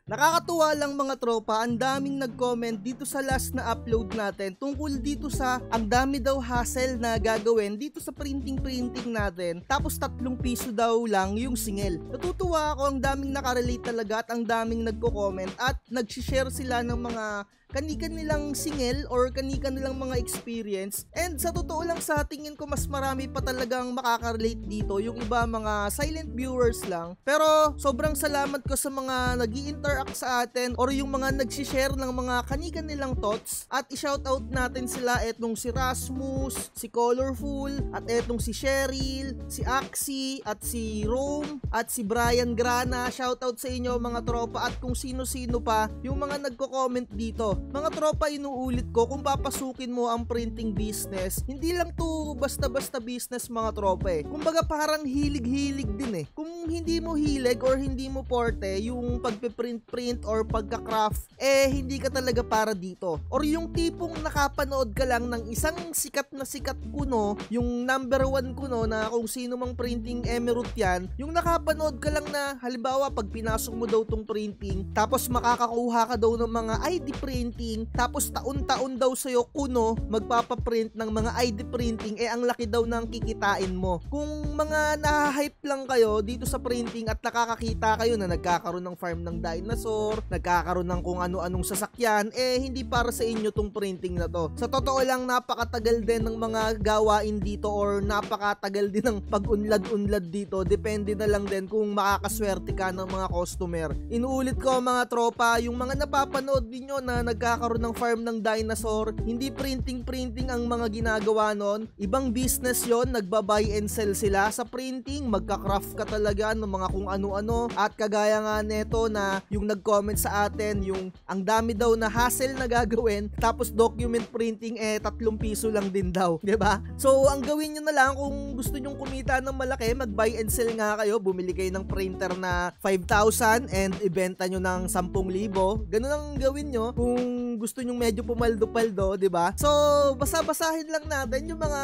Nakakatuwa lang mga tropa, ang daming nag-comment dito sa last na upload natin tungkol dito sa ang dami daw hassle na gagawin dito sa printing natin, tapos 3 piso daw lang yung singil. Natutuwa ako, ang daming nakarelate talaga at ang daming nagko-comment at nag-share sila ng mga kani-kanilang singil or kani-kanilang mga experience. And sa totoo lang, sa tingin ko mas marami pa talagang makaka-relate dito, yung iba mga silent viewers lang. Pero sobrang salamat ko sa mga nag-i-interact sa atin or yung mga nag-share ng mga kani-kanilang thoughts, at i-shoutout natin sila, etong si Rasmus, si Colorful, at etong si Cheryl, si Axie, at si Rome, at si Brian Grana. Shoutout sa inyo mga tropa, at kung sino-sino pa yung mga nagko-comment dito. Mga tropa, inuulit ko, kung papasukin mo ang printing business, hindi lang to basta-basta business mga tropa Kumbaga parang hilig-hilig din Kung hindi mo hilig or hindi mo porte yung pagpiprint or pagka-craft, hindi ka talaga para dito. Or yung tipong nakapanood ka lang ng isang sikat na sikat kuno, yung number 1 kuno na kung sino mang printing emerald yan, yung nakapanood ka lang na halimbawa pag pinasok mo daw tong printing, tapos makakakuha ka daw ng mga ID printing, tapos taon-taon daw sa'yo kuno magpapaprint ng mga ID printing, ang laki daw ng kikitain mo. Kung mga nahahype lang kayo dito sa printing at nakakakita kayo na nagkakaroon ng farm ng dinosaur, nagkakaroon ng kung ano-anong sasakyan, hindi para sa inyo tong printing na to. Sa totoo lang, napakatagal din ng mga gawain dito or napakatagal din ng pag-unlad-unlad dito. Depende na lang din kung makakaswerte ka ng mga customer. Inuulit ko mga tropa, yung mga napapanood niyo na nagkakaroon ng farm ng dinosaur, hindi printing ang mga ginagawa nun. Ibang business yon, nagba-buy and sell sila sa printing, magka-craft ka talaga ng mga kung ano-ano. At kagaya nga neto na yung nag-comment sa atin, yung ang dami daw na hassle na gagawin, tapos document printing 3 piso lang din daw, 'di ba? So ang gawin niyo na lang, kung gusto niyo kumita ng malaki, mag-buy and sell nga kayo, bumili kayo ng printer na 5,000 and ibenta niyo ng 10,000. Ganun ang gawin niyo kung gusto niyo medyo pumaldo-paldo, 'di ba? So basa-basahin lang natin yung mga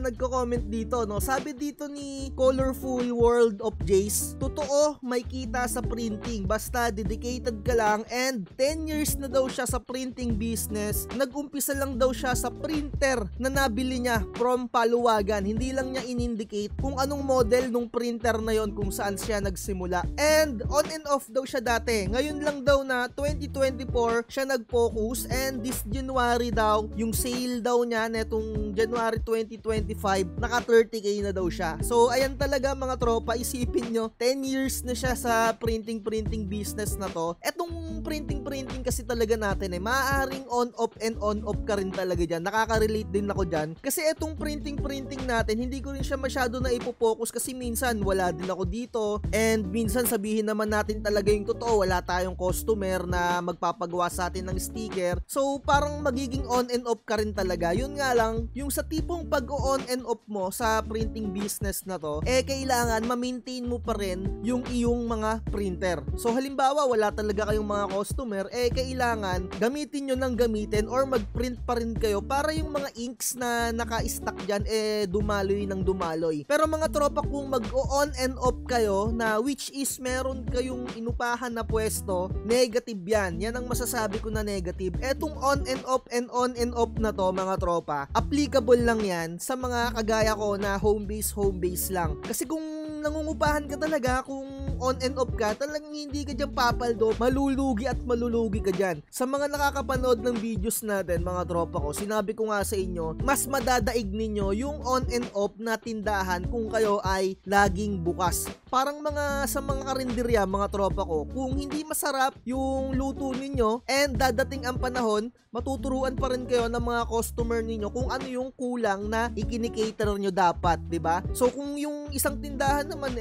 nagko-comment dito, no? Sabi dito ni Colorful World of Jace, totoo, may kita sa printing, basta dedicated ka lang. And 10 years na daw siya sa printing business. Nag-umpisa lang daw siya sa printer na nabili niya from Paluwagan. Hindi lang niya in-indicate kung anong model nung printer na yon, kung saan siya nagsimula. And on and off daw siya dati. Ngayon lang daw na 2024 siya nag-focus, and this January daw, yung sale daw niya netong January 2025, naka 30k na daw siya. So ayan talaga mga tropa, isipin nyo, 10 years na siya sa printing business na to. Etong printing kasi talaga natin maaaring on-off and on-off ka rin talaga dyan. Nakaka-relate din ako dyan. Kasi etong printing natin, hindi ko rin siya masyado na ipopokus kasi minsan wala din ako dito. And minsan sabihin naman natin talaga yung totoo, wala tayong customer na magpapagawa sa atin ng sticker. So parang magiging on and off ka rin talaga. Yun nga lang, yung sa tipong pag-on and off mo sa printing business na to, kailangan ma-maintain mo pa rin yung iyong mga printer. So halimbawa wala talaga kayong mga customer, kailangan gamitin nyo ng gamitin or mag-print pa rin kayo para yung mga inks na naka-stack dyan dumaloy ng dumaloy. Pero mga tropa, kung mag-on and off kayo na which is meron kayong inupahan na pwesto, negative yan. Yan ang masasabi ko na negative. Etong on and off na to mga tropa, applicable lang yan sa mga kagaya ko na home base lang. Kasi kung nangungupahan ka talaga, kung on and off ka, talagang hindi ka dyan papaldo, malulugi ka dyan. Sa mga nakakapanood ng videos natin mga tropa ko, sinabi ko nga sa inyo, mas madadaig ninyo yung on and off na tindahan kung kayo ay laging bukas. Parang sa mga karinderya mga tropa ko, kung hindi masarap yung luto ninyo and dadating ang panahon, matuturuan pa rin kayo ng mga customer ninyo kung ano yung kulang na ikinikater nyo dapat, 'di ba? So kung yung isang tindahan naman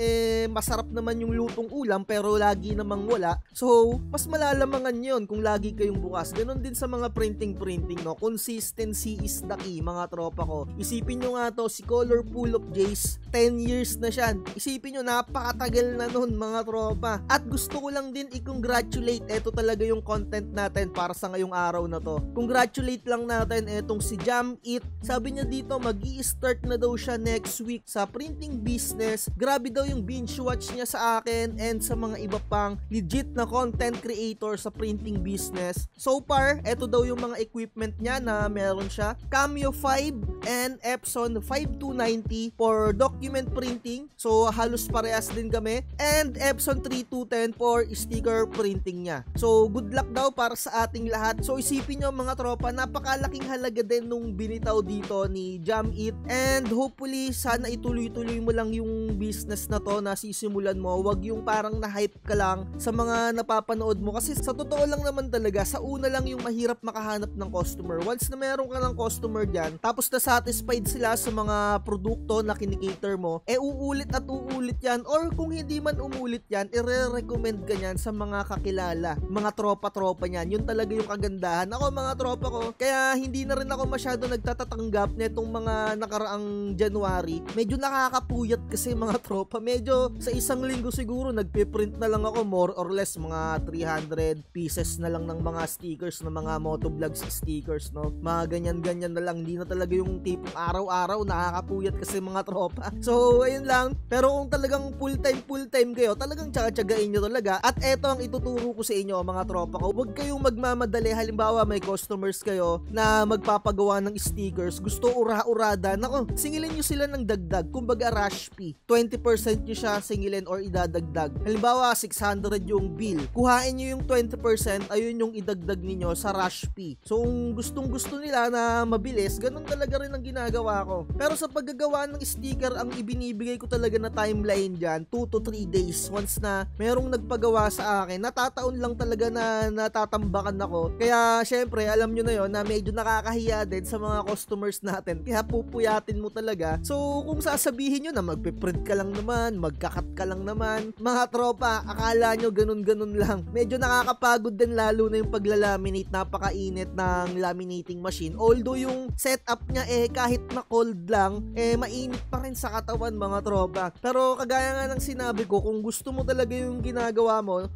masarap naman yung lutong ulam pero lagi namang wala, so mas malalamangan yon kung lagi kayong bukas. Ganon din sa mga printing no, consistency is the key mga tropa ko. Isipin nyo nga to, si Colorful of Jace, 10 years na siya. Isipin nyo, napakatagal na nun mga tropa. At gusto ko lang din i-congratulate, eto talaga yung content natin para sa ngayong araw na to. Congratulate lang natin etong si Jam It. Sabi niya dito, mag-i-start na daw siya next week sa printing business. Grabe daw yung binge watch niya sa sa akin and sa mga iba pang legit na content creator sa printing business. So far, eto daw yung mga equipment niya na meron siya. Cameo 5 and Epson 5290 for document printing. So halos parehas din kami. And Epson 3210 for sticker printing niya. So good luck daw para sa ating lahat. So isipin nyo mga tropa, napakalaking halaga din nung binitaw dito ni Jam It. And hopefully sana ituloy-tuloy mo lang yung business na to na sisimulan mo. Wag yung parang na-hype ka lang sa mga napapanood mo. Kasi sa totoo lang naman talaga, sa una lang yung mahirap makahanap ng customer. Once na meron ka ng customer dyan, tapos na satisfied sila sa mga produkto na kinikater mo, uulit at uulit yan. Or kung hindi man umulit yan, i-recommend ka yan sa mga kakilala, mga tropa-tropa niyan. Yun talaga yung kagandahan. Ako mga tropa ko, kaya hindi na rin ako masyado nagtatatanggap netong mga nakaraang January. Medyo nakakapuyat kasi mga tropa. Medyo sa isang linggo siguro nagpe-print na lang ako more or less mga 300 pieces na lang ng mga stickers, ng mga motovlogs stickers, no? Mga ganyan-ganyan na lang. Hindi na talaga yung tipong araw-araw nakakapuyat kasi mga tropa. So ayun lang. Pero kung talagang full-time kayo, talagang tsaga-tsagain nyo talaga. At eto ang ituturo ko sa inyo mga tropa ko. Huwag kayong magmamadali. Halimbawa may customers kayo na magpapagawa ng stickers, gusto ura-urada, nako, singilin nyo sila ng dagdag. Kumbaga rush fee, 20% nyo siya singilin or idadagdag. Halimbawa 600 yung bill, kuhain nyo yung 20%, ayun yung idagdag ninyo sa rush fee. So kung gustong gusto nila na mabilis, ganun talaga rin ang ginagawa ko. Pero sa paggagawa ng sticker, ang ibinibigay ko talaga na timeline dyan, 2 to 3 days. Once na merong nagpagawa sa akin, natataon lang talaga na natatambakan ako. Kaya syempre alam nyo na yon na medyo nakakahiya din sa mga customers natin, kaya pupuyatin mo talaga. So kung sasabihin nyo na magpiprint ka lang naman, magkakat ka lang naman, mga tropa, akala nyo ganun-ganun lang. Medyo nakakapagod din lalo na yung paglalaminate. Napakainit ng laminating machine. Although yung setup niya kahit na cold lang, mainit pa rin sa katawan mga tropa. Pero kagaya nga ng sinabi ko, kung gusto mo talaga yung ginagawa mo,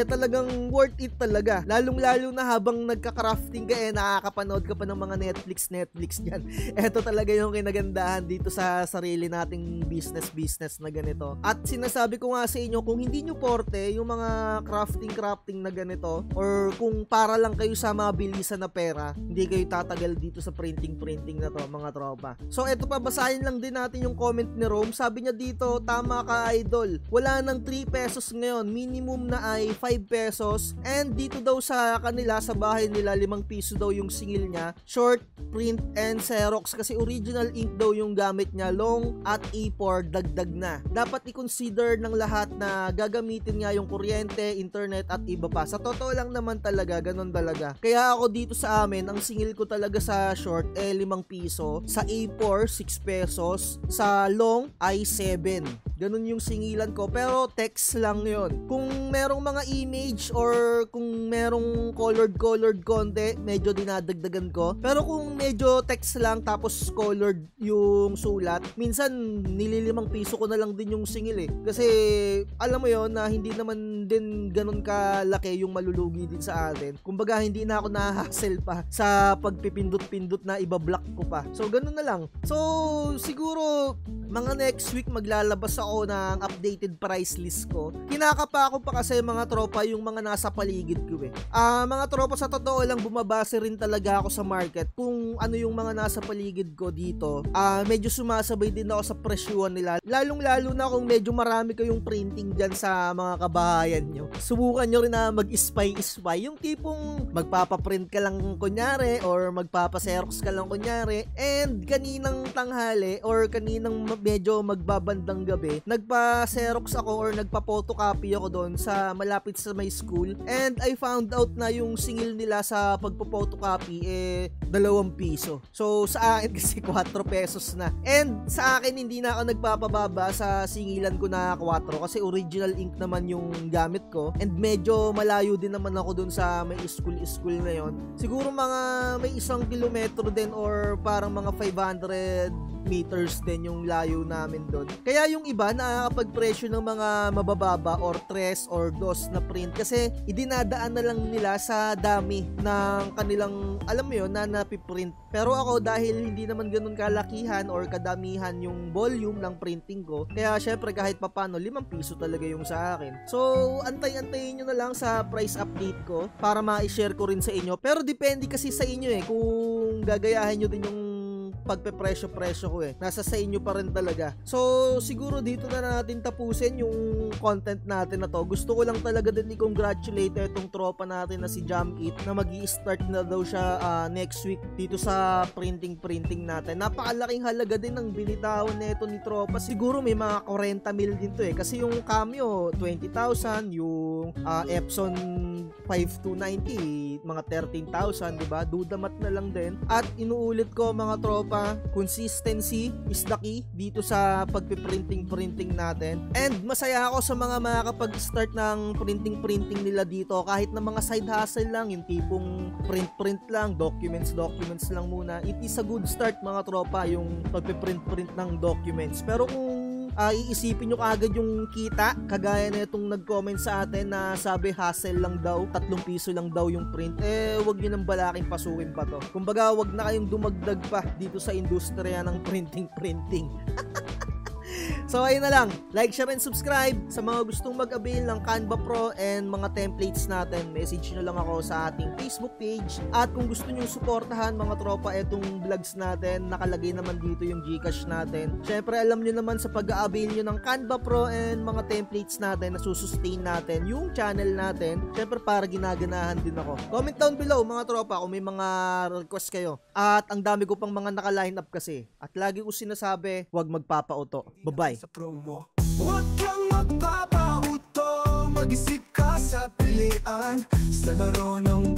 talagang worth it talaga. Lalong-lalo na habang nagka-crafting ka, nakakapanood ka pa ng mga Netflix dyan. Eto talaga yung kinagandahan dito sa sarili nating business na ganito. At sinasabi ko nga sa inyo, kung hindi nyo porte yung mga crafting na ganito, or kung para lang kayo sa mabilisan na pera, hindi kayo tatagal dito sa printing na to mga tropa. So eto pa, basahin lang din natin yung comment ni Rome. Sabi niya dito, tama ka idol, wala nang 3 pesos ngayon, minimum na ay 5 pesos, and dito daw sa kanila, sa bahay nila, 5 piso daw yung singil niya, short, print, and Xerox, kasi original ink daw yung gamit niya, long at A4 dagdag na. Dapat i-consider ng lahat na gagamitin nga yung kuryente, internet at iba pa. Sa totoo lang naman talaga, ganun talaga. Kaya ako dito sa amin, ang singil ko talaga sa short 5 piso, sa A4 6 pesos, sa long ay 7. Ganun yung singilan ko, pero text lang yon. Kung merong mga image or kung merong colored konti, medyo dinadagdagan ko. Pero kung medyo text lang tapos colored yung sulat, minsan nili-5 piso ko na lang din yung singil Kasi alam mo yon na hindi naman din ganun kalaki yung malulugi din sa atin. Kumbaga hindi na ako na-hassle pa sa pagpipindot-pindot na iba-block ko pa. So ganun na lang. So siguro mga next week maglalabas ako ng updated price list ko. Kinakapa ako pa kasi mga tropa yung mga nasa paligid ko mga tropa, sa totoo lang bumabase rin talaga ako sa market kung ano yung mga nasa paligid ko dito. Medyo sumasabay din ako sa presyuhan nila. Lalong-lalo na kung medyo marami kayong printing dyan sa mga kabahayan nyo. Subukan nyo rin na mag-spy. Yung tipong magpapaprint ka lang kunyari or magpapaserox ka lang kunyari, and kaninang tanghali or kaninang medyo magbabandang gabi, nagpa-Xerox ako or nagpa-photocopy ako doon sa malapit sa my school, and I found out na yung singil nila sa pagpo-photocopy 2 piso. So sa akin kasi 4 pesos na. And sa akin hindi na ako nagpapababa sa singilan ko na 4 kasi original ink naman yung gamit ko, and medyo malayo din naman ako doon sa may school na yon. Siguro mga may 1 kilometro din or parang mga 500 meters din yung layo namin doon. Kaya yung iba nakakapagpresyo ng mga mabababa or 3 or 2 na print kasi idinadaan na lang nila sa dami ng kanilang, alam mo yun, na napiprint. Pero ako dahil hindi naman ganun kalakihan or kadamihan yung volume ng printing ko, kaya syempre kahit papano 5 piso talaga yung sa akin. So antay-antayin nyo na lang sa price update ko para ma-share ko rin sa inyo. Pero depende kasi sa inyo kung gagayahin nyo din yung pagpepresyo-presyo ko nasa sa inyo pa rin talaga. So siguro dito na natin tapusin yung content natin na to. Gusto ko lang talaga din i-congratulate itong tropa natin na si Jam Eat na magi-start na daw siya next week dito sa printing natin. Napakalaking halaga din ng binitawan nito ni tropa. Siguro may mga 40 mil din to kasi yung Cameo 20,000, yung Epson 5290 mga 13,000, diba? Dudamat na lang din. At inuulit ko mga tropa, consistency is the key dito sa pagpiprinting natin. And masaya ako sa mga makakapag-start ng printing nila dito kahit na mga side hustle lang, yung tipong print lang, documents lang muna. It is a good start mga tropa yung pagpiprint ng documents. Pero kung iisipin nyo kaagad yung kita, kagaya na itong nag-comment sa atin na sabi hassle lang daw, 3 piso lang daw yung print, wag nyo nang balaking pasukin pa to. Kumbaga wag na kayong dumagdag pa dito sa industriya ng printing. So ayun na lang, like, share, and subscribe. Sa mga gustong mag-avail ng Canva Pro and mga templates natin, message nyo lang ako sa ating Facebook page. At kung gusto nyo suportahan mga tropa itong vlogs natin, nakalagay naman dito yung Gcash natin. Syempre alam nyo naman sa pag-avail nyo ng Canva Pro and mga templates natin na susustain natin yung channel natin. Syempre para ginaganahan din ako. Comment down below mga tropa kung may mga request kayo. At ang dami ko pang mga naka-line up kasi. At lagi ko sinasabi, huwag magpapauto. Bye-bye. Sa promo, huwag kang magpapauto, mag-isip ka sa pilian sa laro ng